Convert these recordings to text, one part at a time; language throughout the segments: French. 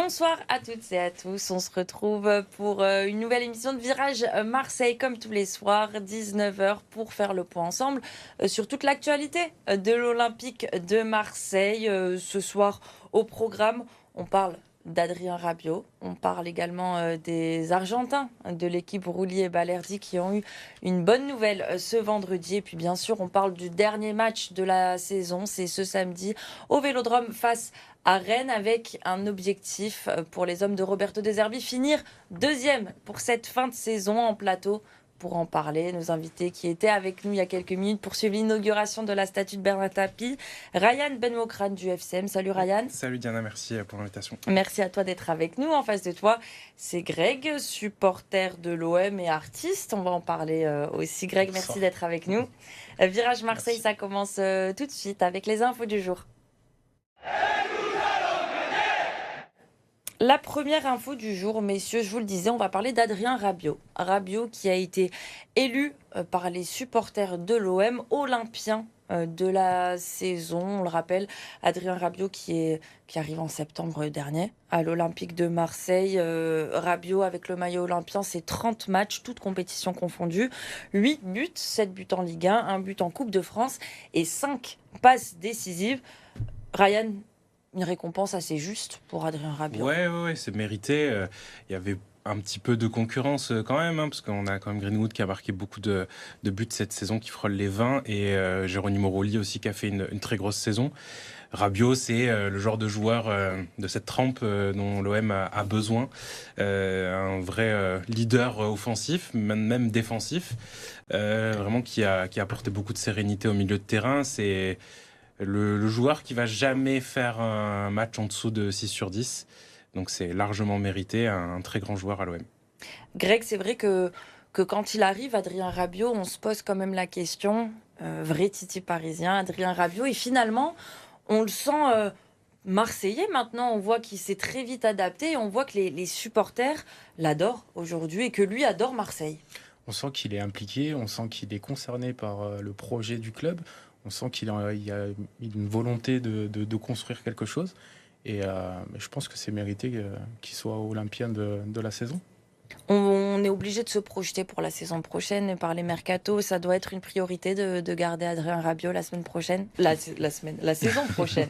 Bonsoir à toutes et à tous. On se retrouve pour une nouvelle émission de Virage Marseille, comme tous les soirs, 19h, pour faire le point ensemble sur toute l'actualité de l'Olympique de Marseille. Ce soir, au programme, on parle d'Adrien Rabiot. On parle également des Argentins de l'équipe Rulli et Balerdi qui ont eu une bonne nouvelle ce vendredi. Et puis bien sûr, on parle du dernier match de la saison. C'est ce samedi au Vélodrome face à Rennes avec un objectif pour les hommes de Roberto De Zerbi, finir deuxième pour cette fin de saison en plateau. Pour en parler, nos invités qui étaient avec nous il y a quelques minutes pour suivre l'inauguration de la statue de Bernard Tapie, Ryan Benmokrane du FCM. Salut Ryan. Salut Diana, merci pour l'invitation. Merci à toi d'être avec nous. En face de toi, c'est Greg, supporter de l'OM et artiste. On va en parler aussi. Greg, merci d'être avec nous. Virage Marseille, merci. Ça commence tout de suite avec les infos du jour. La première info du jour, messieurs, je vous le disais, on va parler d'Adrien Rabiot. Rabiot qui a été élu par les supporters de l'OM olympien de la saison. On le rappelle, Adrien Rabiot qui arrive en septembre dernier à l'Olympique de Marseille. Rabiot avec le maillot olympien, c'est 30 matchs, toutes compétitions confondues. 8 buts, 7 buts en Ligue 1, 1 but en Coupe de France et 5 passes décisives. Ryan, une récompense assez juste pour Adrien Rabiot. Ouais, c'est mérité. Il y avait un petit peu de concurrence quand même, parce qu'on a quand même Greenwood qui a marqué beaucoup de buts cette saison, qui frôle les 20, et Geronimo Rulli aussi qui a fait une très grosse saison. Rabiot, c'est le genre de joueur de cette trempe dont l'OM a besoin. Un vrai leader offensif, même défensif, vraiment qui a apporté beaucoup de sérénité au milieu de terrain. C'est le joueur qui va jamais faire un match en dessous de 6 sur 10. Donc c'est largement mérité, un très grand joueur à l'OM. Greg, c'est vrai que quand il arrive, Adrien Rabiot, on se pose quand même la question, vrai Titi parisien, Adrien Rabiot, et finalement, on le sent marseillais maintenant, on voit qu'il s'est très vite adapté, et on voit que les supporters l'adorent aujourd'hui, et que lui adore Marseille. On sent qu'il est impliqué, on sent qu'il est concerné par le projet du club. On sent qu'il y a une volonté de construire quelque chose. Et je pense que c'est mérité qu'il soit olympien de la saison. On est obligé de se projeter pour la saison prochaine, par les mercatos. Ça doit être une priorité de garder Adrien Rabiot la semaine prochaine. La saison prochaine.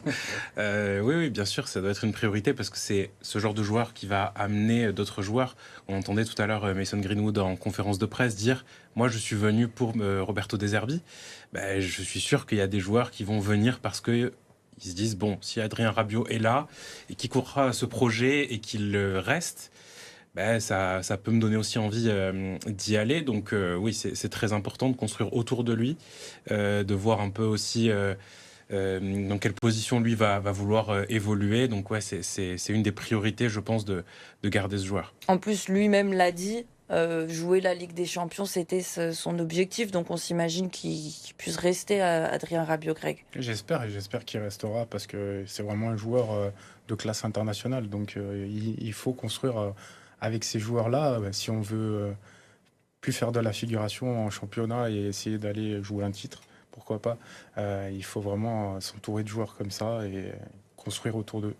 Oui, bien sûr, ça doit être une priorité parce que c'est ce genre de joueur qui va amener d'autres joueurs. On entendait tout à l'heure Mason Greenwood en conférence de presse dire « Moi, je suis venu pour Roberto De Zerbi ». Je suis sûr qu'il y a des joueurs qui vont venir parce que ils se disent « Bon, si Adrien Rabiot est là et qu'il courra à ce projet et qu'il reste », ça peut me donner aussi envie d'y aller. Donc oui, c'est très important de construire autour de lui, de voir un peu aussi dans quelle position lui va vouloir évoluer. Donc ouais, c'est une des priorités, je pense, de garder ce joueur. En plus, lui-même l'a dit, jouer la Ligue des Champions, c'était son objectif. Donc on s'imagine qu'il puisse rester Adrien Rabiot, Greg. J'espère qu'il restera parce que c'est vraiment un joueur de classe internationale. Donc il faut construire... avec ces joueurs-là, si on veut plus faire de la figuration en championnat et essayer d'aller jouer un titre, pourquoi pas, il faut vraiment s'entourer de joueurs comme ça et construire autour d'eux.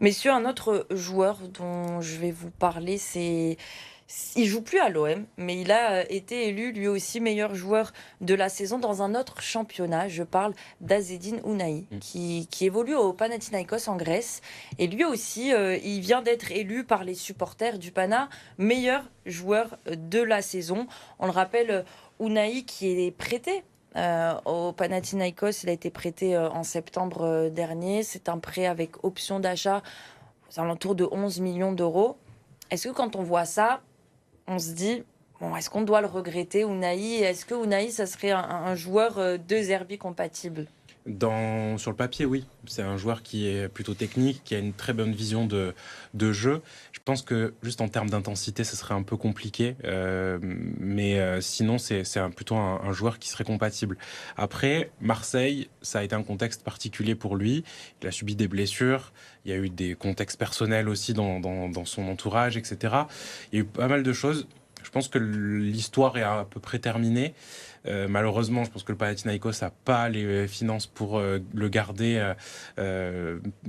Messieurs, un autre joueur dont je vais vous parler, il joue plus à l'OM, mais il a été élu lui aussi meilleur joueur de la saison dans un autre championnat. Je parle d'Azzedine Ounahi, qui évolue au Panathinaikos en Grèce. Et lui aussi, il vient d'être élu par les supporters du Pana meilleur joueur de la saison. On le rappelle, Ounahi qui est prêté au Panathinaikos, il a été prêté en septembre dernier. C'est un prêt avec option d'achat aux alentours de 11 millions d'euros. Est-ce que quand on voit ça, on se dit, bon, est-ce qu'on doit le regretter, Ounahi? Est-ce que Ounahi, ça serait un joueur De Zerbi compatible? Sur le papier, oui. C'est un joueur qui est plutôt technique, qui a une très bonne vision de jeu. Je pense que juste en termes d'intensité, ce serait un peu compliqué. Mais sinon, c'est plutôt un joueur qui serait compatible. Après, Marseille, ça a été un contexte particulier pour lui. Il a subi des blessures. Il y a eu des contextes personnels aussi dans son entourage, etc. Il y a eu pas mal de choses. Je pense que l'histoire est à peu près terminée. Malheureusement, je pense que le Panathinaikos n'a pas les finances pour le garder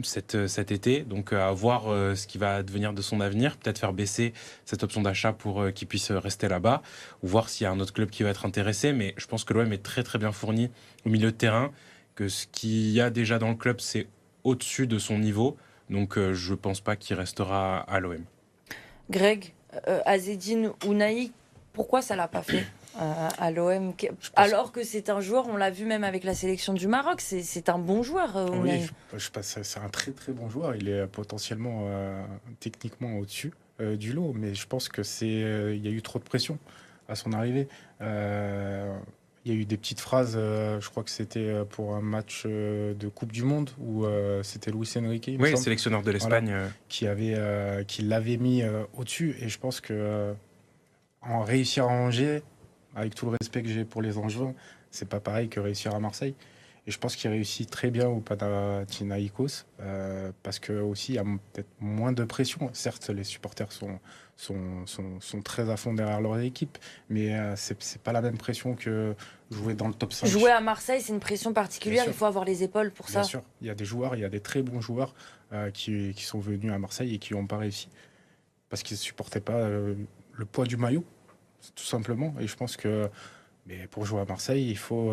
cet été. Donc, à voir ce qui va devenir de son avenir. Peut-être faire baisser cette option d'achat pour qu'il puisse rester là-bas. Ou voir s'il y a un autre club qui va être intéressé. Mais je pense que l'OM est très, très bien fourni au milieu de terrain. Que ce qu'il y a déjà dans le club, c'est au-dessus de son niveau. Donc, je ne pense pas qu'il restera à l'OM. Greg, Azzedine Ounahi, pourquoi ça l'a pas fait à l'OM alors que c'est un joueur, on l'a vu même avec la sélection du Maroc, c'est un bon joueur. Oui, je pense que c'est un très très bon joueur. Il est potentiellement techniquement au-dessus du lot, mais je pense que il y a eu trop de pression à son arrivée. Il y a eu des petites phrases, je crois que c'était pour un match de Coupe du Monde où c'était Luis Enrique, il me Oui, semble, sélectionneur de l'Espagne. qui l'avait mis au-dessus. Et je pense que en réussir à Angers, avec tout le respect que j'ai pour les Angevins, c'est pas pareil que réussir à Marseille. Et je pense qu'il réussit très bien au Panathinaikos parce que aussi il y a peut-être moins de pression. Certes, les supporters sont très à fond derrière leur équipe, mais c'est pas la même pression que jouer dans le top 5. Jouer à Marseille, c'est une pression particulière, Bien il sûr. faut avoir les épaules pour Bien ça. sûr, il y a des joueurs, il y a des très bons joueurs qui sont venus à Marseille et qui n'ont pas réussi parce qu'ils ne supportaient pas le poids du maillot, tout simplement. Et je pense que mais pour jouer à Marseille, il faut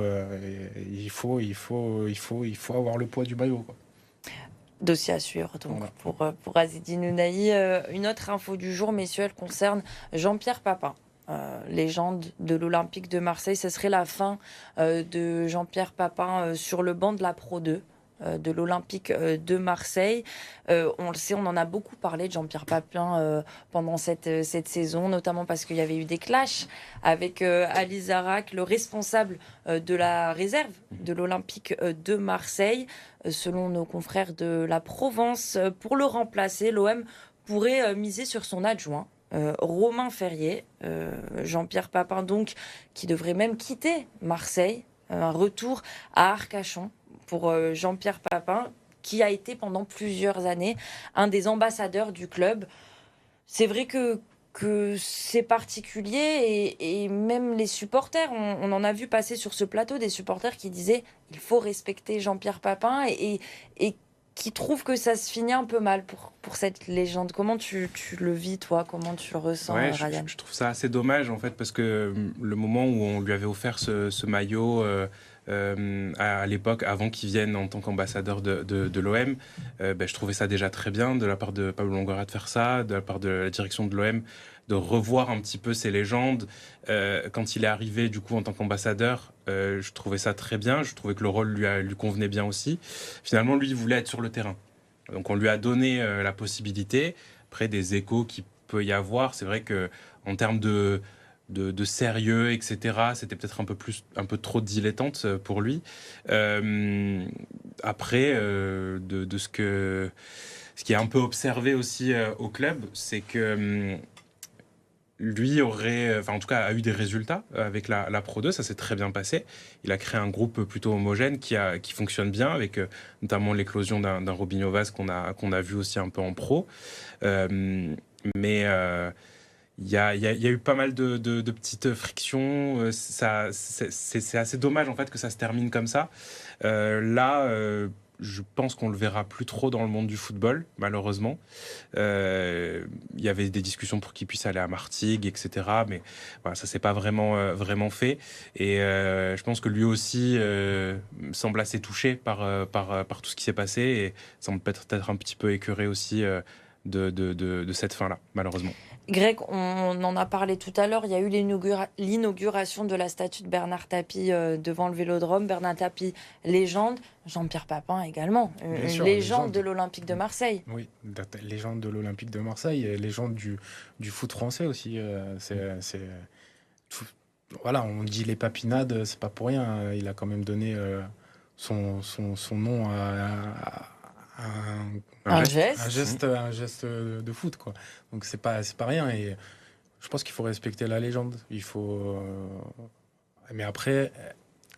avoir le poids du maillot, quoi. Dossier à suivre donc Voilà. pour Azzedine Ounahi. Une autre info du jour, messieurs, elle concerne Jean-Pierre Papin. Légende de l'Olympique de Marseille, ce serait la fin de Jean-Pierre Papin sur le banc de la Pro 2 de l'Olympique de Marseille. On le sait, on en a beaucoup parlé de Jean-Pierre Papin pendant cette saison, notamment parce qu'il y avait eu des clashs avec Ali Zarak, le responsable de la réserve de l'Olympique de Marseille. Selon nos confrères de la Provence, pour le remplacer, l'OM pourrait miser sur son adjoint. Romain Ferrier, Jean-Pierre Papin donc, qui devrait même quitter Marseille, un retour à Arcachon pour Jean-Pierre Papin, qui a été pendant plusieurs années un des ambassadeurs du club. C'est vrai que c'est particulier et même les supporters, on en a vu passer sur ce plateau des supporters qui disaient il faut respecter Jean-Pierre Papin et qui trouvent que ça se finit un peu mal pour cette légende. Comment tu le vis, toi? Comment tu le ressens, Ouais, Ryan? je trouve ça assez dommage en fait parce que le moment où on lui avait offert ce maillot à l'époque, avant qu'il vienne en tant qu'ambassadeur de l'OM, je trouvais ça déjà très bien de la part de Pablo Longoria de faire ça, de la part de la direction de l'OM de revoir un petit peu ces légendes. Quand il est arrivé du coup en tant qu'ambassadeur, je trouvais ça très bien, je trouvais que le rôle lui convenait bien aussi. Finalement, lui, il voulait être sur le terrain. Donc on lui a donné la possibilité. Après, des échos qu'il peut y avoir, c'est vrai que en termes de sérieux, etc., c'était peut-être un peu trop dilettante pour lui. Après, de ce qui est un peu observé aussi au club, c'est que lui enfin en tout cas, a eu des résultats avec la Pro 2, ça s'est très bien passé. Il a créé un groupe plutôt homogène qui fonctionne bien, avec notamment l'éclosion d'un Robinho Vaz qu'on a vu aussi un peu en pro. Mais il y a eu pas mal de petites frictions. C'est assez dommage en fait que ça se termine comme ça. Je pense qu'on le verra plus trop dans le monde du football, malheureusement. Il y avait des discussions pour qu'il puisse aller à Martigues, etc. Mais voilà, ça s'est pas vraiment fait. Et je pense que lui aussi semble assez touché par tout ce qui s'est passé et semble peut-être un petit peu écœuré aussi de cette fin-là, malheureusement. Greg, on en a parlé tout à l'heure, il y a eu l'inauguration de la statue de Bernard Tapie devant le Vélodrome. Bernard Tapie, légende. Jean-Pierre Papin également, Bien une sûr, légende de l'Olympique de Marseille. Oui, légende de l'Olympique de Marseille, et légende du foot français aussi. Voilà, on dit les papinades, c'est pas pour rien. Il a quand même donné son nom à Un geste. un geste de foot, quoi. Donc c'est pas rien. Et je pense qu'il faut respecter la légende. Mais après,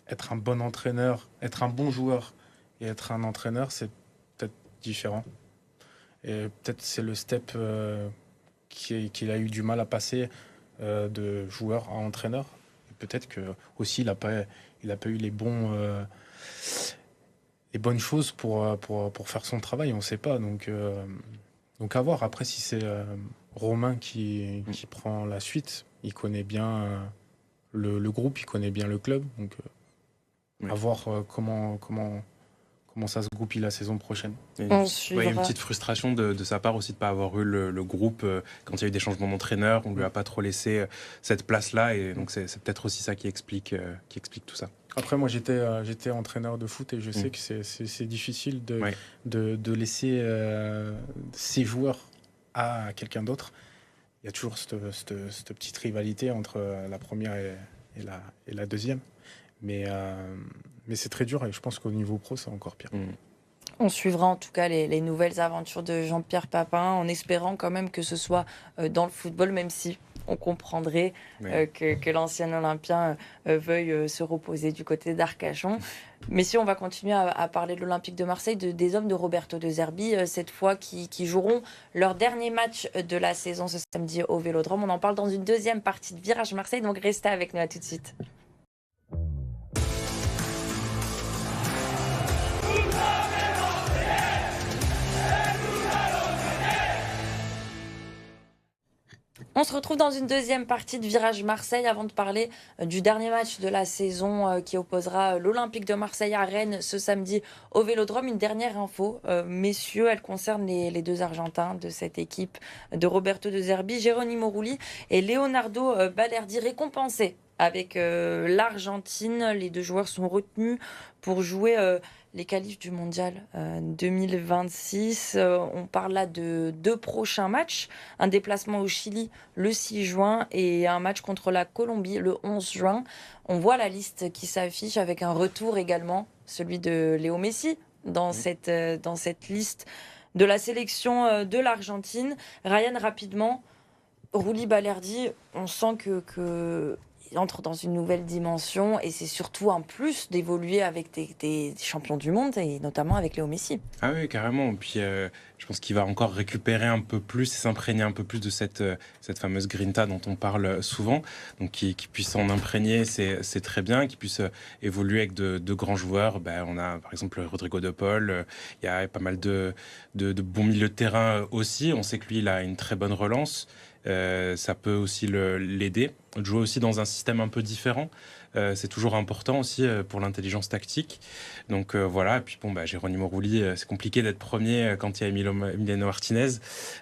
être un bon entraîneur, être un bon joueur et être un entraîneur, c'est peut-être différent. Et peut-être c'est le step qu'il a eu du mal à passer de joueur à entraîneur. Et peut-être que aussi il a pas eu les bonnes choses pour faire son travail, on ne sait pas. Donc à voir. Après, si c'est Romain qui prend la suite, il connaît bien le groupe, il connaît bien le club. Donc à voir comment ça se goupille la saison prochaine. Il y a une petite frustration de sa part aussi de ne pas avoir eu le groupe quand il y a eu des changements d'entraîneur. On ne lui a pas trop laissé cette place-là. Et donc, c'est peut-être aussi ça qui explique tout ça. Après, moi, j'étais entraîneur de foot et je sais que c'est difficile de laisser ses joueurs à quelqu'un d'autre. Il y a toujours cette petite rivalité entre la première et la deuxième. Mais c'est très dur et je pense qu'au niveau pro, c'est encore pire. On suivra en tout cas les nouvelles aventures de Jean-Pierre Papin en espérant quand même que ce soit dans le football, même si on comprendrait que l'ancien Olympien veuille se reposer du côté d'Arcachon. Mais si on va continuer à parler de l'Olympique de Marseille, des hommes de Roberto De Zerbi, cette fois qui joueront leur dernier match de la saison ce samedi au Vélodrome. On en parle dans une deuxième partie de Virage Marseille, donc restez avec nous, à tout de suite. On se retrouve dans une deuxième partie de Virage Marseille avant de parler du dernier match de la saison qui opposera l'Olympique de Marseille à Rennes ce samedi au Vélodrome. Une dernière info, messieurs, elle concerne les deux Argentins de cette équipe de Roberto De Zerbi, Geronimo Rulli et Leonardo Balerdi, récompensés avec l'Argentine. Les deux joueurs sont retenus pour jouer les qualifs du mondial 2026. On parle là de 2 prochains matchs. Un déplacement au Chili le 6 juin et un match contre la Colombie le 11 juin. On voit la liste qui s'affiche avec un retour également, celui de Léo Messi dans cette liste de la sélection de l'Argentine. Ryan, rapidement, Rulli, Balerdi, on sent que entre dans une nouvelle dimension et c'est surtout un plus d'évoluer avec des champions du monde et notamment avec Léo Messi. Ah oui, carrément. Puis je pense qu'il va encore récupérer un peu plus et s'imprégner un peu plus de cette fameuse grinta dont on parle souvent. Donc qu'il puisse s'en imprégner, c'est très bien. Qu'il puisse évoluer avec de grands joueurs. On a par exemple Rodrigo de Paul. Il y a pas mal de bons milieux de terrain aussi. On sait que lui, il a une très bonne relance. Ça peut aussi l'aider. Jouer aussi dans un système un peu différent, c'est toujours important aussi pour l'intelligence tactique. Donc voilà, et puis Geronimo Rulli, c'est compliqué d'être premier quand il y a Emiliano Martinez,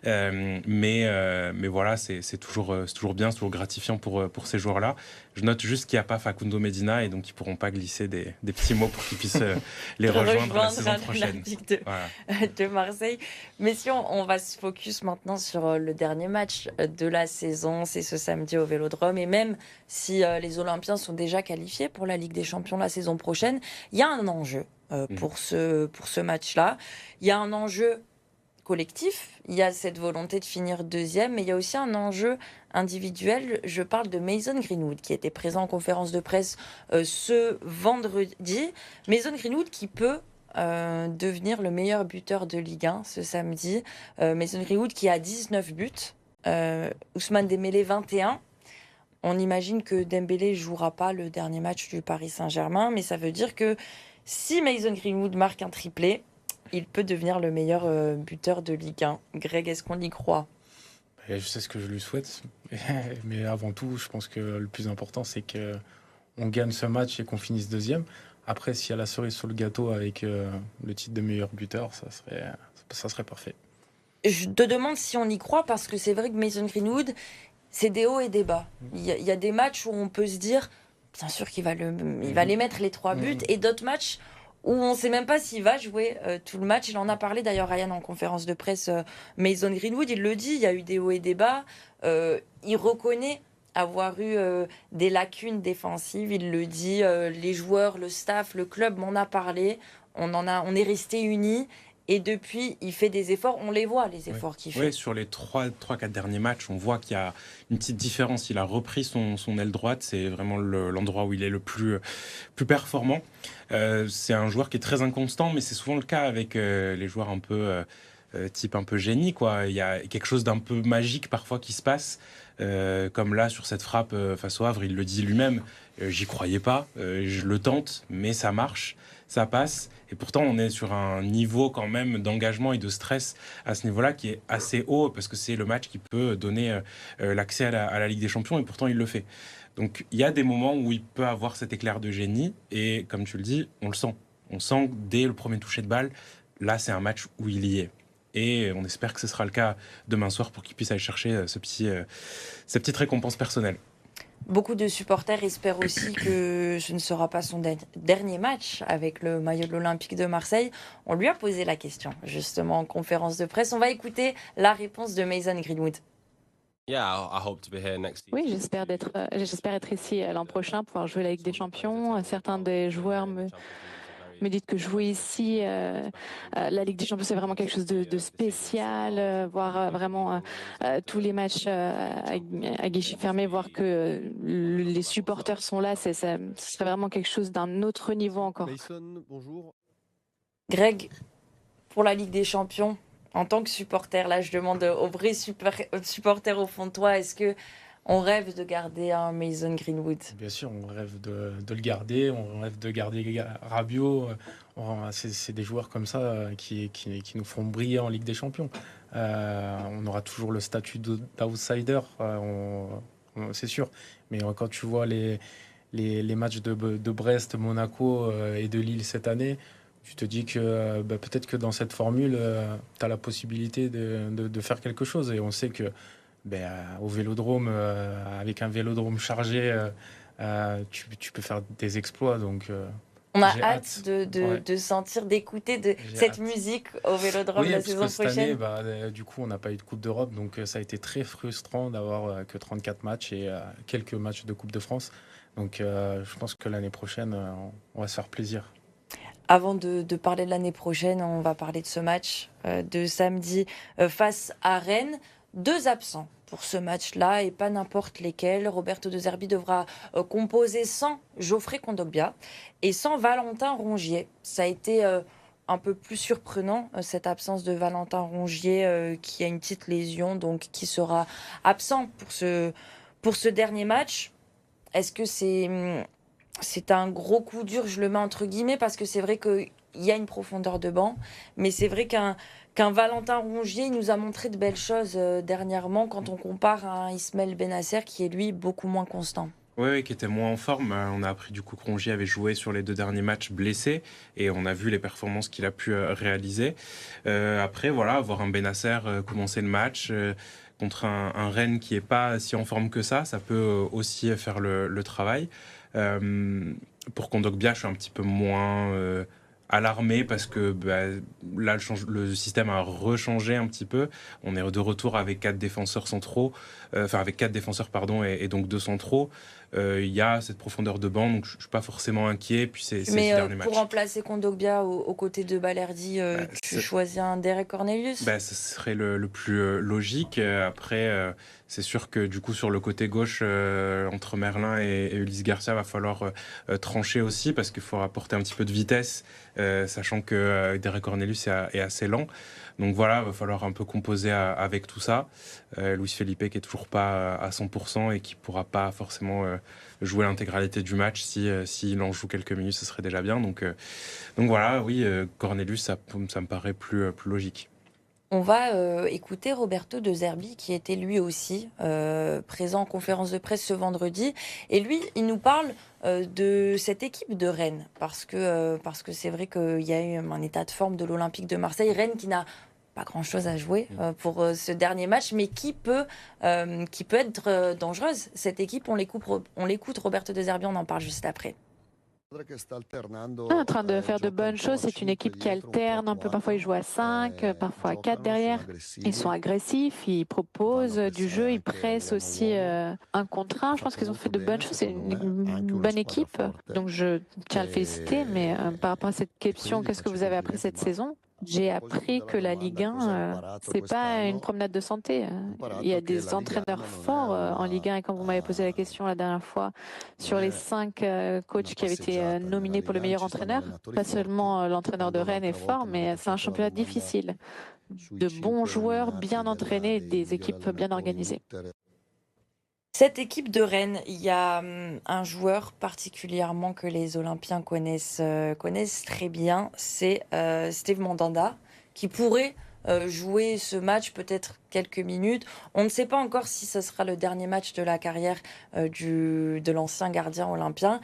mais voilà, c'est toujours bien, c'est toujours gratifiant pour ces joueurs-là. Je note juste qu'il n'y a pas Facundo Medina et donc ils ne pourront pas glisser des petits mots pour qu'ils puissent les rejoindre la saison prochaine. De Marseille. Mais si on va se focus maintenant sur le dernier match de la saison, c'est ce samedi au Vélodrome. Et même si les Olympiens sont déjà qualifiés pour la Ligue des Champions la saison prochaine, il y a un enjeu pour ce match-là. Il y a un enjeu collectif, il y a cette volonté de finir deuxième, mais il y a aussi un enjeu individuel. Je parle de Mason Greenwood qui était présent en conférence de presse ce vendredi. Mason Greenwood qui peut devenir le meilleur buteur de Ligue 1 ce samedi. Mason Greenwood qui a 19 buts, Ousmane Dembélé 21. On imagine que Dembélé ne jouera pas le dernier match du Paris Saint-Germain, mais ça veut dire que si Mason Greenwood marque un triplé, il peut devenir le meilleur buteur de Ligue 1. Greg, est-ce qu'on y croit ? Je sais ce que je lui souhaite, mais avant tout, je pense que le plus important, c'est qu'on gagne ce match et qu'on finisse deuxième. Après, s'il y a la cerise sur le gâteau avec le titre de meilleur buteur, ça serait parfait. Je te demande si on y croit, parce que c'est vrai que Mason Greenwood, c'est des hauts et des bas. Il y a des matchs où on peut se dire, bien sûr qu'il va les mettre les 3 buts, et d'autres matchs où on ne sait même pas s'il va jouer tout le match. Il en a parlé d'ailleurs, Ryan, en conférence de presse. Mason Greenwood, il le dit, il y a eu des hauts et des bas. Il reconnaît avoir eu des lacunes défensives, il le dit. Les joueurs, le staff, le club m'en a parlé. On est resté unis. Et depuis, il fait des efforts. On les voit, les efforts qu'il fait. Oui, sur les 3-4 derniers matchs, on voit qu'il y a une petite différence. Il a repris son aile droite. C'est vraiment l'endroit où il est le plus performant. C'est un joueur qui est très inconstant, mais c'est souvent le cas avec les joueurs un peu type un peu génie, quoi. Il y a quelque chose d'un peu magique parfois qui se passe. Comme là, sur cette frappe face au Havre, il le dit lui-même, j'y croyais pas, je le tente, mais ça marche, ça passe. Et pourtant, on est sur un niveau quand même d'engagement et de stress à ce niveau-là qui est assez haut, parce que c'est le match qui peut donner l'accès à la Ligue des Champions, et pourtant il le fait. Donc il y a des moments où il peut avoir cet éclair de génie, et comme tu le dis, on le sent. On sent que dès le premier toucher de balle, là c'est un match où il y est. Et on espère que ce sera le cas demain soir pour qu'il puisse aller chercher cette petite récompense personnelle. Beaucoup de supporters espèrent aussi que ce ne sera pas son dernier match avec le maillot de l'Olympique de Marseille. On lui a posé la question, justement, en conférence de presse. On va écouter la réponse de Mason Greenwood. Oui, j'espère être ici l'an prochain, pouvoir jouer la Ligue des Champions. Certains des joueurs me disent que jouer ici, la Ligue des Champions, c'est vraiment quelque chose de spécial. Voir vraiment tous les matchs à guichet fermé, voir que les supporters sont là, ce serait vraiment quelque chose d'un autre niveau encore. Mason, bonjour. Greg, pour la Ligue des Champions, en tant que supporter, là je demande aux vrais supporters au fond de toi, est-ce que on rêve de garder un Mason Greenwood? Bien sûr, on rêve de le garder, on rêve de garder Rabiot. C'est des joueurs comme ça qui nous font briller en Ligue des Champions. On aura toujours le statut d'outsider, c'est sûr. Mais quand tu vois les matchs de Brest, Monaco et de Lille cette année, tu te dis que peut-être que dans cette formule, tu as la possibilité de faire quelque chose. Et on sait que au Vélodrome, avec un Vélodrome chargé, tu peux faire des exploits. Donc, on a j'ai hâte de sentir, d'écouter cette musique au Vélodrome la saison prochaine. Cette année, du coup, on n'a pas eu de Coupe d'Europe, donc ça a été très frustrant d'avoir que 34 matchs et quelques matchs de Coupe de France. Donc, je pense que l'année prochaine, on va se faire plaisir. Avant de parler de l'année prochaine, on va parler de ce match de samedi face à Rennes. 2 absents pour ce match-là et pas n'importe lesquels. Roberto De Zerbi devra composer sans Geoffrey Kondogbia et sans Valentin Rongier. Ça a été un peu plus surprenant, cette absence de Valentin Rongier qui a une petite lésion, donc qui sera absent pour ce dernier match. Est-ce que c'est un gros coup dur, je le mets entre guillemets, parce que c'est vrai qu'il y a une profondeur de banc, mais c'est vrai qu'un Valentin Rongier il nous a montré de belles choses dernièrement quand on compare à un Ismaël Bennacer qui est lui beaucoup moins constant. Oui, qui était moins en forme. On a appris du coup que Rongier avait joué sur les 2 derniers matchs blessé et on a vu les performances qu'il a pu réaliser. Après, voilà, voir un Bennacer commencer le match contre un Rennes qui n'est pas si en forme que ça peut aussi faire le travail. Pour Kondogbia, je suis un petit peu moins alarmé parce que là, le système a rechangé un petit peu. On est de retour avec 4 défenseurs centraux, avec 4 défenseurs, pardon, et donc 2 centraux. Il y a cette profondeur de banc, donc je ne suis pas forcément inquiet. Puis c'est Mais ce dernier match. Pour remplacer Kondogbia aux côtés de Balerdi, tu choisis un Derek Cornelius? Ce serait le plus logique. Après, c'est sûr que du coup, sur le côté gauche, entre Merlin et Ulysse Garcia, va falloir trancher aussi parce qu'il faut apporter un petit peu de vitesse, sachant que Derek Cornelius est assez lent. Donc voilà, il va falloir un peu composer avec tout ça. Luis Felipe qui est toujours pas à 100% et qui pourra pas forcément jouer l'intégralité du match. S'il en joue quelques minutes, ce serait déjà bien. Donc voilà, oui, Cornelius, ça me paraît plus logique. On va écouter Roberto De Zerbi qui était lui aussi présent en conférence de presse ce vendredi. Et lui, il nous parle de cette équipe de Rennes parce que c'est vrai qu'il y a eu un état de forme de l'Olympique de Marseille. Rennes qui n'a pas grand-chose à jouer pour ce dernier match, mais qui peut être dangereuse. Cette équipe, on l'écoute Roberto De Zerbi, on en parle juste après. En train de faire de bonnes choses, c'est une équipe qui alterne un peu, parfois ils jouent à 5, parfois à 4 derrière. Ils sont agressifs, ils proposent du jeu, ils pressent aussi un contre un. Je pense qu'ils ont fait de bonnes choses, c'est une bonne équipe. Donc je tiens à le féliciter, mais par rapport à cette question, qu'est-ce que vous avez appris cette saison? J'ai appris que la Ligue 1, c'est pas une promenade de santé. Il y a des entraîneurs forts en Ligue 1. Et quand vous m'avez posé la question la dernière fois sur les 5 coachs qui avaient été nominés pour le meilleur entraîneur, pas seulement l'entraîneur de Rennes est fort, mais c'est un championnat difficile. De bons joueurs bien entraînés et des équipes bien organisées. Cette équipe de Rennes, il y a un joueur particulièrement que les Olympiens connaissent très bien, c'est Steve Mandanda, qui pourrait jouer ce match peut-être quelques minutes. On ne sait pas encore si ce sera le dernier match de la carrière de l'ancien gardien olympien,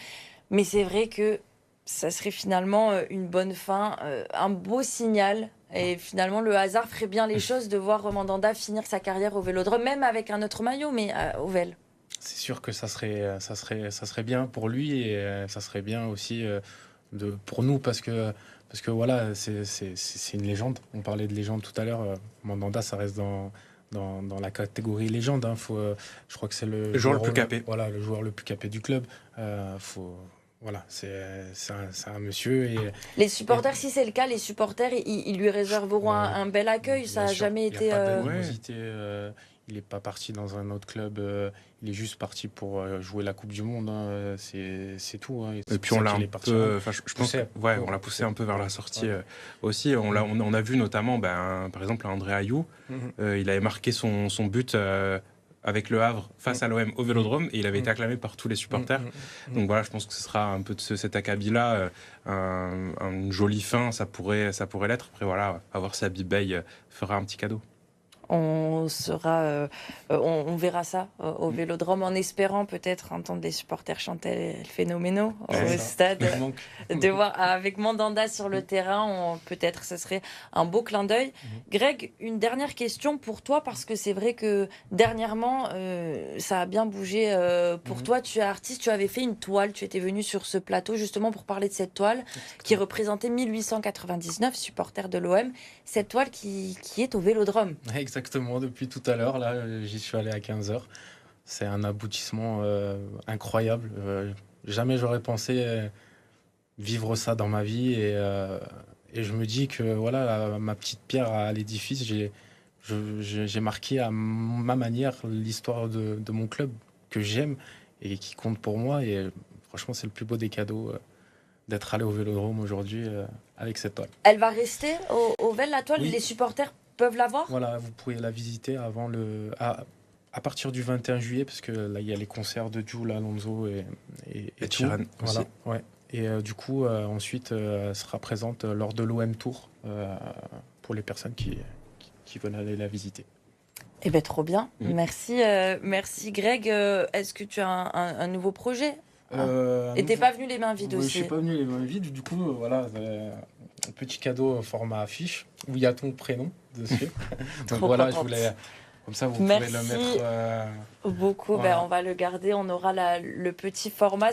mais c'est vrai que ça serait finalement une bonne fin, un beau signal. Et finalement, le hasard ferait bien les choses de voir Mandanda finir sa carrière au Vélodrome, même avec un autre maillot, mais au Vel. C'est sûr que ça serait bien pour lui et ça serait bien aussi pour nous parce que voilà, c'est une légende. On parlait de légende tout à l'heure. Mandanda, ça reste dans la catégorie légende. Hein. Je crois que c'est le joueur le plus capé. Voilà, le joueur le plus capé du club. Voilà, c'est un monsieur. Et les supporters, si c'est le cas, les supporters, ils lui réserveront un bel accueil. Ça n'a jamais été. Il n'y a pas d'animosité. Il n'est pas parti dans un autre club. Il est juste parti pour jouer la Coupe du Monde. Hein. C'est tout. Hein. Et puis on l'a un peu. Je pense. On l'a poussé un peu vers la sortie aussi. On a vu notamment, par exemple, André Ayou. Il avait marqué son but. Avec le Havre face à l'OM au Vélodrome et il avait été acclamé par tous les supporters. Donc voilà, je pense que ce sera un peu de cet acabit-là, une jolie fin, ça pourrait l'être. Après voilà, à voir si Abibey fera un petit cadeau. On verra ça au Vélodrome en espérant peut-être entendre des supporters chanter El Phénoméno au stade. De voir avec Mandanda sur le terrain, peut-être ce serait un beau clin d'œil. Greg, une dernière question pour toi parce que c'est vrai que dernièrement ça a bien bougé pour toi. Tu es artiste, tu avais fait une toile, tu étais venu sur ce plateau justement pour parler de cette toile qui représentait 1899 supporters de l'OM. Cette toile qui est au Vélodrome. Exactement, depuis tout à l'heure, là, j'y suis allé à 15h. C'est un aboutissement incroyable. Jamais j'aurais pensé vivre ça dans ma vie. Et je me dis que voilà, ma petite pierre à l'édifice, j'ai marqué à ma manière l'histoire de mon club que j'aime et qui compte pour moi. Et franchement, c'est le plus beau des cadeaux d'être allé au Vélodrome aujourd'hui avec cette toile. Elle va rester au Vel, la toile? Oui. Les supporters peuvent la voir? Voilà, vous pourrez la visiter avant à partir du 21 juillet, parce que là, il y a les concerts de Jules, Alonso et Chiran. Voilà, ouais. Et du coup, ensuite, elle sera présente lors de l'OM Tour pour les personnes qui veulent aller la visiter. Eh bien, trop bien. Merci Greg. Est-ce que tu as un nouveau projet? Et t'es pas venu les mains vides aussi? Je suis pas venu les mains vides. Du coup, voilà, un petit cadeau format affiche où il y a ton prénom dessus. Donc voilà, je voulais. Comme ça, vous pouvez le mettre. Beaucoup. Voilà. On va le garder. On aura le petit format.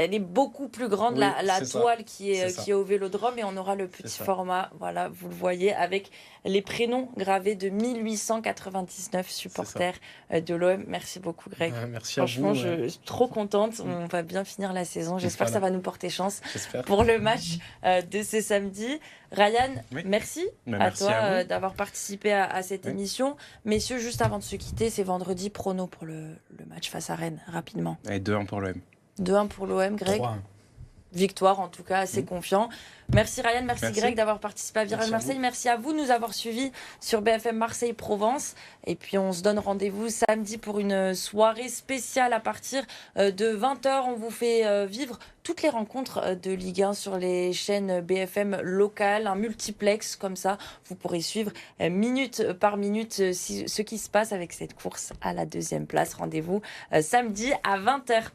Elle est beaucoup plus grande, la toile qui est au Vélodrome, et on aura le petit format, voilà, vous le voyez, avec les prénoms gravés de 1899 supporters de l'OM. Merci beaucoup, Greg. Merci à vous. Franchement, je suis trop contente. On va bien finir la saison. J'espère que ça va nous porter chance pour le match de ce samedi. Ryan, merci à toi d'avoir participé à cette émission. Messieurs, juste avant de se quitter, c'est vendredi, prono pour le match face à Rennes, rapidement. Et 2-1 pour l'OM. 2-1 pour l'OM, Greg. 3-1. Victoire, en tout cas, assez confiant. Merci Ryan, merci Greg d'avoir participé à Virage Marseille. Merci à vous de nous avoir suivis sur BFM Marseille-Provence. Et puis on se donne rendez-vous samedi pour une soirée spéciale à partir de 20h. On vous fait vivre toutes les rencontres de Ligue 1 sur les chaînes BFM locales, un multiplex comme ça. Vous pourrez suivre minute par minute ce qui se passe avec cette course à la 2e place. Rendez-vous samedi à 20h.